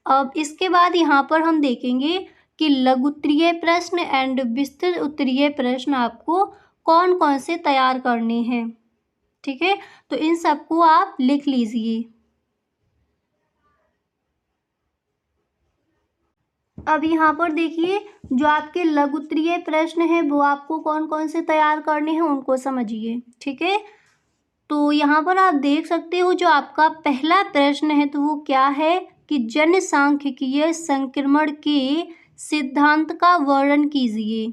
Speaker 1: अब इसके बाद यहाँ पर हम देखेंगे कि लघु उत्तरीय प्रश्न एंड विस्तृत उत्तरीय प्रश्न आपको कौन कौन से तैयार करने हैं। ठीक है, तो इन सबको आप लिख लीजिए। अब यहाँ पर देखिए, जो आपके लघु उत्तरीय प्रश्न है वो आपको कौन कौन से तैयार करने हैं उनको समझिए। ठीक है, तो यहाँ पर आप देख सकते हो जो आपका पहला प्रश्न है तो वो क्या है कि जनसांख्यिकीय संक्रमण के सिद्धांत का वर्णन कीजिए।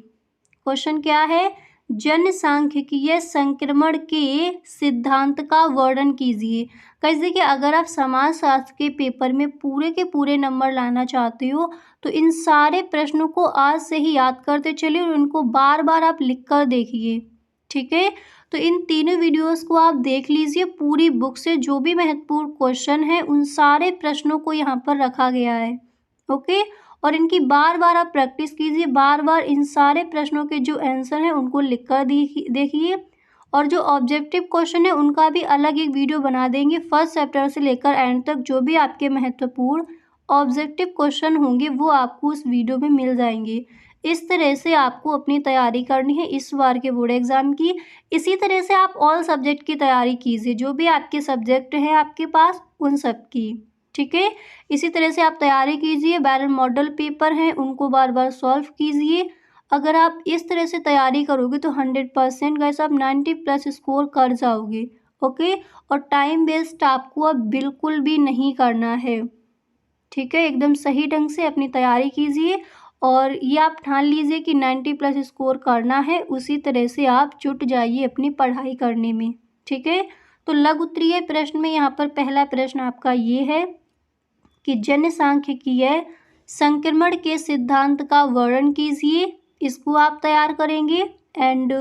Speaker 1: क्वेश्चन क्या है, जनसांख्यिकीय संक्रमण के सिद्धांत का वर्णन कीजिए। कैसे देखिए, अगर आप समाजशास्त्र के पेपर में पूरे के पूरे नंबर लाना चाहते हो तो इन सारे प्रश्नों को आज से ही याद करते चलिए और उनको बार बार आप लिख कर देखिए। ठीक है, तो इन तीनों वीडियोस को आप देख लीजिए, पूरी बुक से जो भी महत्वपूर्ण क्वेश्चन है उन सारे प्रश्नों को यहाँ पर रखा गया है। ओके, और इनकी बार बार आप प्रैक्टिस कीजिए, बार बार इन सारे प्रश्नों के जो आंसर हैं उनको लिख कर देखिए। और जो ऑब्जेक्टिव क्वेश्चन है उनका भी अलग एक वीडियो बना देंगे, फर्स्ट चैप्टर से लेकर एंड तक जो भी आपके महत्वपूर्ण ऑब्जेक्टिव क्वेश्चन होंगे वो आपको उस वीडियो में मिल जाएंगे। इस तरह से आपको अपनी तैयारी करनी है इस बार के बोर्ड एग्ज़ाम की। इसी तरह से आप ऑल सब्जेक्ट की तैयारी कीजिए, जो भी आपके सब्जेक्ट हैं आपके पास उन सब की। ठीक है, इसी तरह से आप तैयारी कीजिए, बैरल मॉडल पेपर हैं उनको बार बार सॉल्व कीजिए। अगर आप इस तरह से तैयारी करोगे तो 100% गाइस आप 90+ स्कोर कर जाओगे। ओके, और टाइम वेस्ट आपको अब बिल्कुल भी नहीं करना है। ठीक है, एकदम सही ढंग से अपनी तैयारी कीजिए और ये आप ठान लीजिए कि 90+ स्कोर करना है, उसी तरह से आप जुट जाइए अपनी पढ़ाई करने में। ठीक है, तो लघु उत्तरीय प्रश्न में यहाँ पर पहला प्रश्न आपका ये है कि जनसांख्यिकीय संक्रमण के सिद्धांत का वर्णन कीजिए। इसको आप तैयार करेंगे। एंड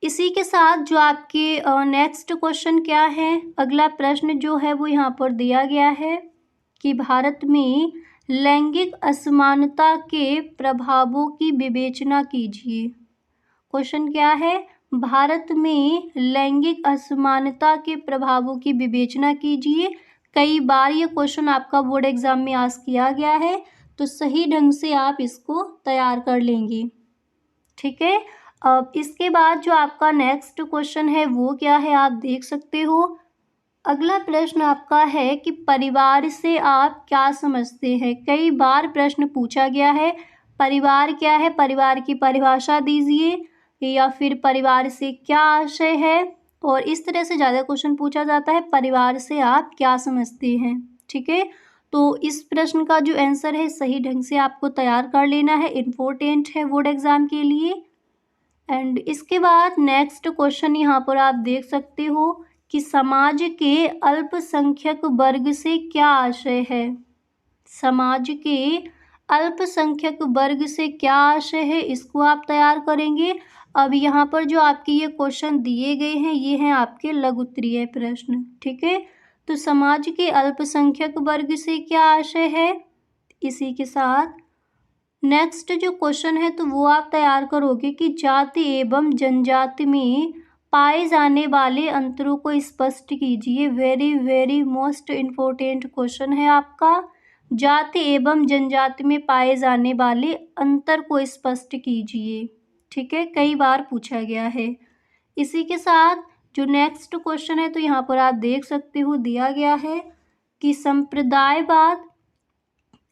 Speaker 1: इसी के साथ जो आपके नेक्स्ट क्वेश्चन क्या है, अगला प्रश्न जो है वो यहाँ पर दिया गया है कि भारत में लैंगिक असमानता के प्रभावों की विवेचना कीजिए। क्वेश्चन क्या है, भारत में लैंगिक असमानता के प्रभावों की विवेचना कीजिए। कई बार ये क्वेश्चन आपका बोर्ड एग्जाम में आस्क किया गया है, तो सही ढंग से आप इसको तैयार कर लेंगे। ठीक है, अब इसके बाद जो आपका नेक्स्ट क्वेश्चन है वो क्या है आप देख सकते हो। अगला प्रश्न आपका है कि परिवार से आप क्या समझते हैं। कई बार प्रश्न पूछा गया है, परिवार क्या है, परिवार की परिभाषा दीजिए, या फिर परिवार से क्या आशय है, और इस तरह से ज़्यादा क्वेश्चन पूछा जाता है परिवार से आप क्या समझते हैं। ठीक है, तो इस प्रश्न का जो आंसर है सही ढंग से आपको तैयार कर लेना है, इम्पोर्टेंट है बोर्ड एग्ज़ाम के लिए। एंड इसके बाद नेक्स्ट क्वेश्चन यहाँ पर आप देख सकते हो कि समाज के अल्पसंख्यक वर्ग से क्या आशय है। समाज के अल्पसंख्यक वर्ग से क्या आशय है, इसको आप तैयार करेंगे। अब यहाँ पर जो आपके ये क्वेश्चन दिए गए हैं ये हैं आपके लघु उत्तरीय प्रश्न। ठीक है, तो समाज के अल्पसंख्यक वर्ग से क्या आशय है। इसी के साथ नेक्स्ट जो क्वेश्चन है तो वो आप तैयार करोगे कि जाति एवं जनजाति में पाए जाने वाले अंतरों को स्पष्ट कीजिए। Very very most important question है आपका, जाति एवं जनजाति में पाए जाने वाले अंतर को स्पष्ट कीजिए। ठीक है, कई बार पूछा गया है। इसी के साथ जो नेक्स्ट क्वेश्चन है तो यहाँ पर आप देख सकते हो दिया गया है कि संप्रदायवाद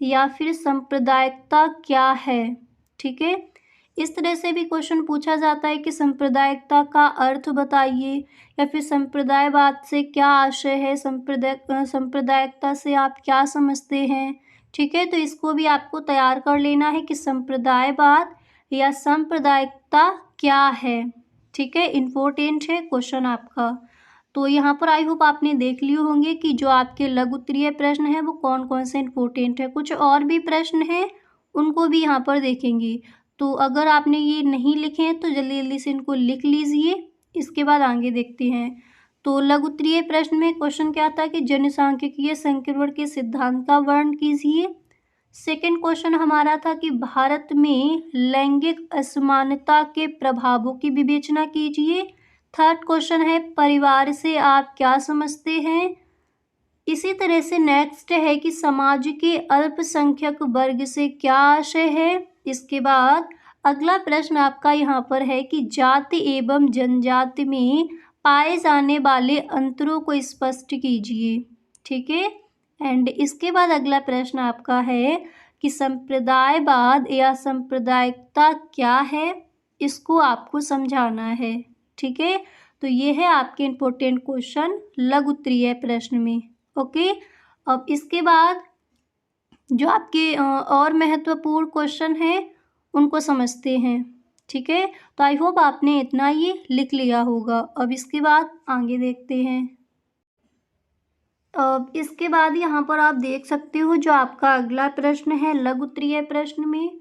Speaker 1: या फिर सांप्रदायिकता क्या है। ठीक है, इस तरह से भी क्वेश्चन पूछा जाता है कि सांप्रदायिकता का अर्थ बताइए, या फिर संप्रदायवाद से क्या आशय है, सांप्रदायिकता से आप क्या समझते हैं। ठीक है, तो इसको भी आपको तैयार कर लेना है कि संप्रदायवाद या सांप्रदायिकता क्या है। ठीक है, इम्पोर्टेंट है क्वेश्चन आपका। तो यहाँ पर आई होप आपने देख लिए होंगे कि जो आपके लघु उत्तरीय प्रश्न हैं वो कौन कौन से इम्पोर्टेंट है। कुछ और भी प्रश्न हैं उनको भी यहाँ पर देखेंगे, तो अगर आपने ये नहीं लिखे हैं तो जल्दी जल्दी से इनको लिख लीजिए। इसके बाद आगे देखते हैं। तो लघु उत्तरीय प्रश्न में क्वेश्चन क्या था कि जनसांख्यिकीय संक्रमण के सिद्धांत का वर्णन कीजिए। सेकेंड क्वेश्चन हमारा था कि भारत में लैंगिक असमानता के प्रभावों की विवेचना कीजिए। थर्ड क्वेश्चन है परिवार से आप क्या समझते हैं। इसी तरह से नेक्स्ट है कि समाज के अल्पसंख्यक वर्ग से क्या आशय है। इसके बाद अगला प्रश्न आपका यहाँ पर है कि जाति एवं जनजाति में पाए जाने वाले अंतरों को स्पष्ट कीजिए। ठीक है, एंड इसके बाद अगला प्रश्न आपका है कि संप्रदायवाद या सांप्रदायिकता क्या है, इसको आपको समझाना है। ठीक है, तो ये है आपके इम्पोर्टेंट क्वेश्चन लघु उत्तरीय प्रश्न में। ओके, अब इसके बाद जो आपके और महत्वपूर्ण क्वेश्चन हैं उनको समझते हैं। ठीक है, तो आई होप आपने इतना ही लिख लिया होगा। अब इसके बाद आगे देखते हैं। अब इसके बाद यहाँ पर आप देख सकते हो जो आपका अगला प्रश्न है लघु उत्तरीय प्रश्न में,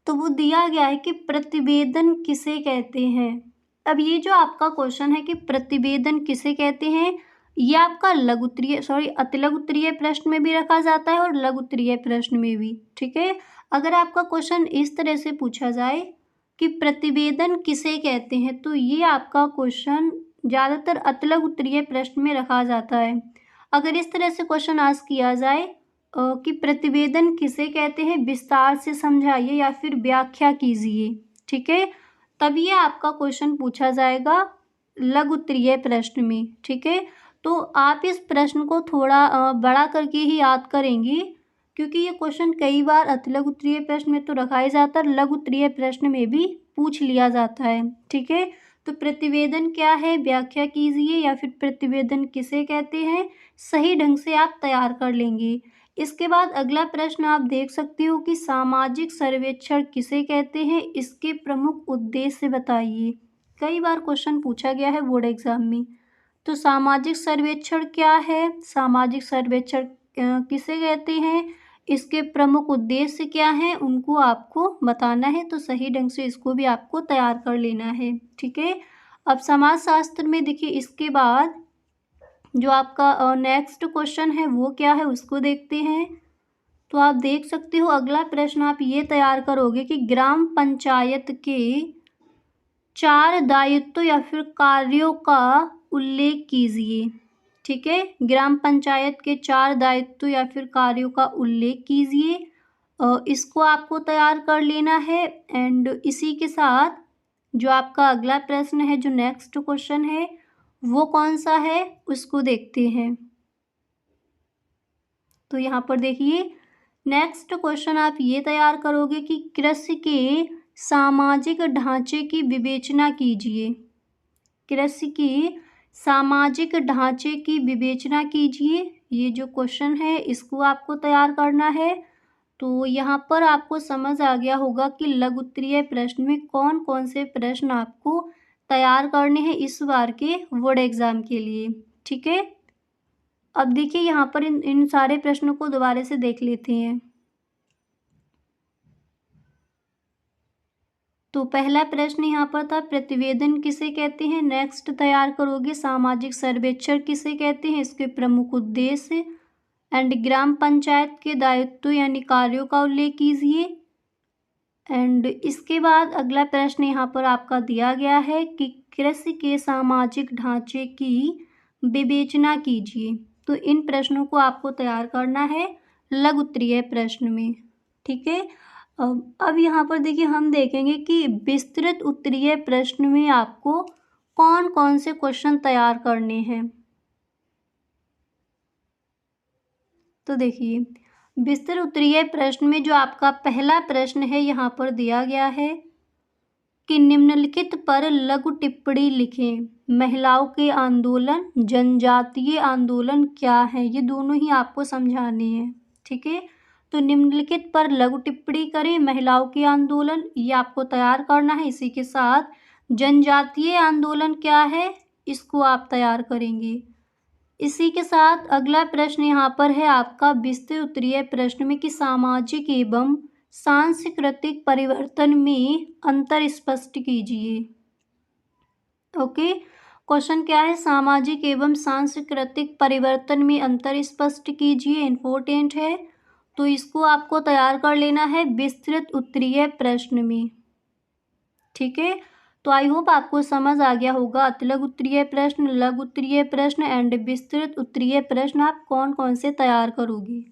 Speaker 1: तो वो दिया गया है कि प्रतिवेदन किसे कहते हैं। अब ये जो आपका क्वेश्चन है कि प्रतिवेदन किसे कहते हैं, ये आपका अतिलघु उत्तरीय प्रश्न में भी रखा जाता है और लघु उत्तरीय प्रश्न में भी। ठीक है, अगर आपका क्वेश्चन इस तरह से पूछा जाए कि प्रतिवेदन किसे कहते हैं, तो ये आपका क्वेश्चन ज़्यादातर अतिलघु उत्तरीय प्रश्न में रखा जाता है। अगर इस तरह से क्वेश्चन आस्क किया जाए कि प्रतिवेदन किसे कहते हैं, विस्तार से समझाइए या फिर व्याख्या कीजिए। ठीक है, तब ये आपका क्वेश्चन पूछा जाएगा लघु उत्तरीय प्रश्न में। ठीक है, तो आप इस प्रश्न को थोड़ा बड़ा करके ही याद करेंगे, क्योंकि ये क्वेश्चन कई बार अतिलघु उत्तरीय प्रश्न में तो रखा ही जाता है, लघु उत्तरीय प्रश्न में भी पूछ लिया जाता है। ठीक है, तो प्रतिवेदन क्या है, व्याख्या कीजिए, या फिर प्रतिवेदन किसे कहते हैं, सही ढंग से आप तैयार कर लेंगे। इसके बाद अगला प्रश्न आप देख सकते हो कि सामाजिक सर्वेक्षण किसे कहते हैं, इसके प्रमुख उद्देश्य बताइए। कई बार क्वेश्चन पूछा गया है बोर्ड एग्जाम में। तो सामाजिक सर्वेक्षण क्या है, सामाजिक सर्वेक्षण किसे कहते हैं, इसके प्रमुख उद्देश्य क्या हैं, उनको आपको बताना है। तो सही ढंग से इसको भी आपको तैयार कर लेना है। ठीक है, अब समाजशास्त्र में देखिए इसके बाद जो आपका नेक्स्ट क्वेश्चन है वो क्या है उसको देखते हैं। तो आप देख सकते हो अगला प्रश्न आप ये तैयार करोगे कि ग्राम पंचायत के 4 दायित्व या फिर कार्यों का उल्लेख कीजिए। ठीक है, ग्राम पंचायत के 4 दायित्व या फिर कार्यों का उल्लेख कीजिए। इसको आपको तैयार कर लेना है। एंड इसी के साथ जो आपका अगला प्रश्न है, जो नेक्स्ट क्वेश्चन है वो कौन सा है उसको देखते हैं। तो यहाँ पर देखिए नेक्स्ट क्वेश्चन आप ये तैयार करोगे कि कृषि के सामाजिक ढांचे की विवेचना कीजिए। कृषि के सामाजिक ढांचे की विवेचना कीजिए, ये जो क्वेश्चन है इसको आपको तैयार करना है। तो यहाँ पर आपको समझ आ गया होगा कि लघु उत्तरीय प्रश्न में कौन कौन से प्रश्न आपको तैयार करने हैं इस बार के बोर्ड एग्जाम के लिए। ठीक है, अब देखिए यहाँ पर इन सारे प्रश्नों को दोबारा से देख लेते हैं। तो पहला प्रश्न यहाँ पर था प्रतिवेदन किसे कहते हैं, नेक्स्ट तैयार करोगे सामाजिक सर्वेक्षण किसे कहते हैं, इसके प्रमुख उद्देश्य, एंड ग्राम पंचायत के दायित्व यानी कार्यों का उल्लेख कीजिए। एंड इसके बाद अगला प्रश्न यहाँ पर आपका दिया गया है कि कृषि के सामाजिक ढांचे की विवेचना कीजिए। तो इन प्रश्नों को आपको तैयार करना है लघु उत्तरीय प्रश्न में। ठीक है, अब यहाँ पर देखिए हम देखेंगे कि विस्तृत उत्तरीय प्रश्न में आपको कौन कौन से क्वेश्चन तैयार करने हैं। तो देखिए विस्तृत उत्तरीय प्रश्न में जो आपका पहला प्रश्न है यहाँ पर दिया गया है कि निम्नलिखित पर लघु टिप्पणी लिखें। महिलाओं के आंदोलन, जनजातीय आंदोलन क्या है, ये दोनों ही आपको समझाने हैं। ठीक है, तो निम्नलिखित पर लघु टिप्पणी करें। महिलाओं के आंदोलन ये आपको तैयार करना है। इसी के साथ जनजातीय आंदोलन क्या है इसको आप तैयार करेंगे। इसी के साथ अगला प्रश्न यहाँ पर है आपका विस्तृत उत्तरीय प्रश्न में कि सामाजिक एवं सांस्कृतिक परिवर्तन में अंतर स्पष्ट कीजिए। ओके, क्वेश्चन क्या है, सामाजिक एवं सांस्कृतिक परिवर्तन में अंतर स्पष्ट कीजिए, इम्पोर्टेंट है। तो इसको आपको तैयार कर लेना है विस्तृत उत्तरीय प्रश्न में। ठीक है, तो आई होप आपको समझ आ गया होगा अतिलघु उत्तरीय प्रश्न, लघु उत्तरीय प्रश्न एंड विस्तृत उत्तरीय प्रश्न आप कौन कौन से तैयार करोगे।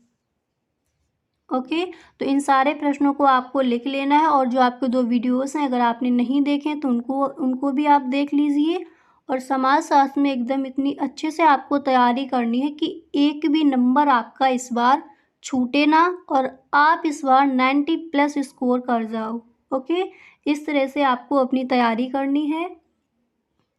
Speaker 1: ओके, तो इन सारे प्रश्नों को आपको लिख लेना है। और जो आपके 2 वीडियोस हैं अगर आपने नहीं देखे तो उनको भी आप देख लीजिए। और समाजशास्त्र में एकदम इतनी अच्छे से आपको तैयारी करनी है कि एक भी नंबर आपका इस बार छूटे ना और आप इस बार 90+ स्कोर कर जाओ। ओके, इस तरह से आपको अपनी तैयारी करनी है।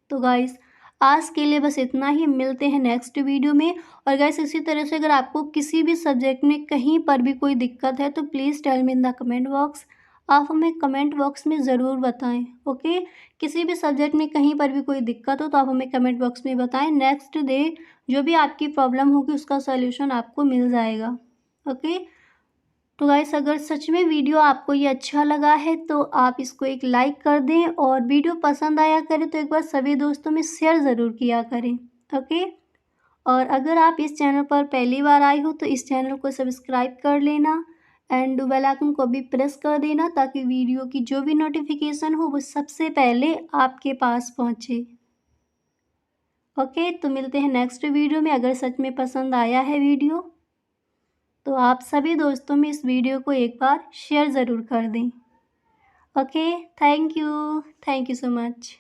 Speaker 1: तो गाइस आज के लिए बस इतना ही, मिलते हैं नेक्स्ट वीडियो में। और गाइस इसी तरह से अगर आपको किसी भी सब्जेक्ट में कहीं पर भी कोई दिक्कत है तो please tell me in the comment box. आप हमें कमेंट बॉक्स में ज़रूर बताएं। ओके, किसी भी सब्जेक्ट में कहीं पर भी कोई दिक्कत हो तो आप हमें कमेंट बॉक्स में बताएं। नेक्स्ट डे जो भी आपकी प्रॉब्लम होगी उसका सॉल्यूशन आपको मिल जाएगा। ओके, तो गाइस अगर सच में वीडियो आपको ये अच्छा लगा है तो आप इसको एक लाइक कर दें, और वीडियो पसंद आया करे तो एक बार सभी दोस्तों में शेयर ज़रूर किया करें। ओके, और अगर आप इस चैनल पर पहली बार आए हो तो इस चैनल को सब्सक्राइब कर लेना एंड बेल आइकन को भी प्रेस कर देना, ताकि वीडियो की जो भी नोटिफिकेशन हो वो सबसे पहले आपके पास पहुँचे। ओके, तो मिलते हैं नेक्स्ट वीडियो में। अगर सच में पसंद आया है वीडियो तो आप सभी दोस्तों में इस वीडियो को एक बार शेयर ज़रूर कर दें। Okay, thank you so much.